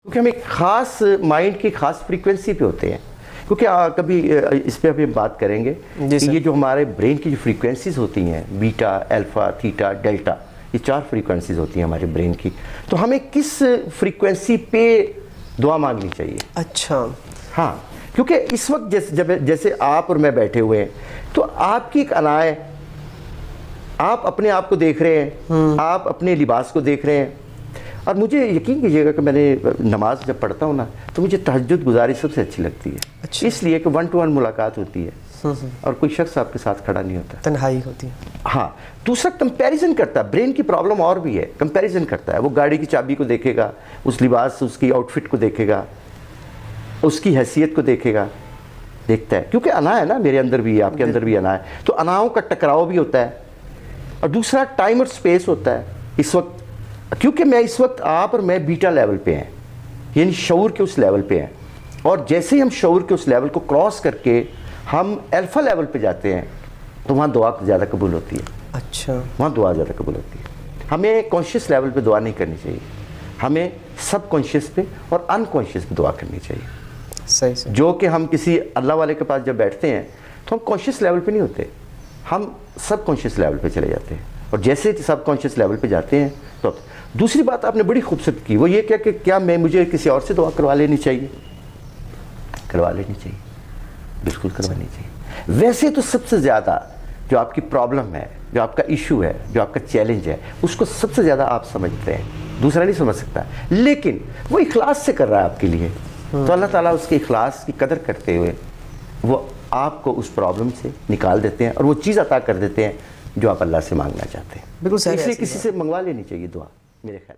क्योंकि हम एक ख़ास माइंड की ख़ास फ्रीक्वेंसी पे होते हैं। क्योंकि कभी इस पर अभी बात करेंगे कि ये जो हमारे ब्रेन की जो फ्रीक्वेंसीज होती हैं, बीटा, अल्फ़ा, थीटा, डेल्टा, ये 4 फ्रीक्वेंसीज होती हैं हमारे ब्रेन की। तो हमें किस फ्रीक्वेंसी पे दुआ मांगनी चाहिए? अच्छा, हाँ, क्योंकि इस वक्त जैसे आप और मैं बैठे हुए हैं, तो आपकी एक अना है, आप अपने आप को देख रहे हैं, आप अपने लिबास को देख रहे हैं। और मुझे यकीन कीजिएगा कि मैंने नमाज जब पढ़ता हूँ ना, तो मुझे तहज्जुद गुजारी सबसे अच्छी लगती है। अच्छा। इसलिए कि 1 to 1 मुलाकात होती है और कोई शख्स आपके साथ खड़ा नहीं होता, तन्हाई होती है। हाँ। दूसरा, कंपैरिजन करता है। ब्रेन की प्रॉब्लम और भी है, कंपैरिजन करता है। वो गाड़ी की चाबी को देखेगा, उस लिबास, उसकी आउटफिट को देखेगा, उसकी हैसियत को देखेगा, देखता है। क्योंकि अना है ना, मेरे अंदर भी है, आपके अंदर भी अना है, तो अनाओं का टकराव भी होता है। और दूसरा, टाइम और स्पेस होता है। इस वक्त क्योंकि मैं इस वक्त, आप और मैं बीटा लेवल पे हैं, यानी शऊर के उस लेवल पे हैं। और जैसे ही हम शऊर के उस लेवल को क्रॉस करके हम अल्फा लेवल पे जाते हैं, तो वहाँ दुआ ज़्यादा कबूल होती है। अच्छा, वहाँ दुआ ज़्यादा कबूल होती है। हमें कॉन्शियस लेवल पे दुआ नहीं करनी चाहिए, हमें सब कॉन्शियस पे और अनकॉन्शियस पे दुआ करनी चाहिए। सही सही। जो कि हम किसी अल्लाह वाले के पास जब बैठते हैं, तो हम कॉन्शियस लेवल पे नहीं होते, हम सब कॉन्शियस लेवल पे चले जाते हैं। और जैसे सब कॉन्शियस लेवल पे जाते हैं, तो दूसरी बात आपने बड़ी खूबसूरत की, वो ये कि क्या मुझे किसी और से दुआ करवा लेनी चाहिए? करवा लेनी चाहिए, बिल्कुल करवानी चाहिए। वैसे तो सबसे ज़्यादा जो आपकी प्रॉब्लम है, जो आपका इशू है, जो आपका चैलेंज है, उसको सबसे ज़्यादा आप समझते हैं, दूसरा नहीं समझ सकता। लेकिन वो इखलास से कर रहा है आपके लिए, तो अल्लाह ताला उसके इखलास की कदर करते हुए वो आपको उस प्रॉब्लम से निकाल देते हैं और वो चीज़ अता कर देते हैं जो आप अल्लाह से मांगना चाहते हैं। बिल्कुल सही। इसलिए किसी से मंगवा लेनी चाहिए दुआ, मेरे ख्याल।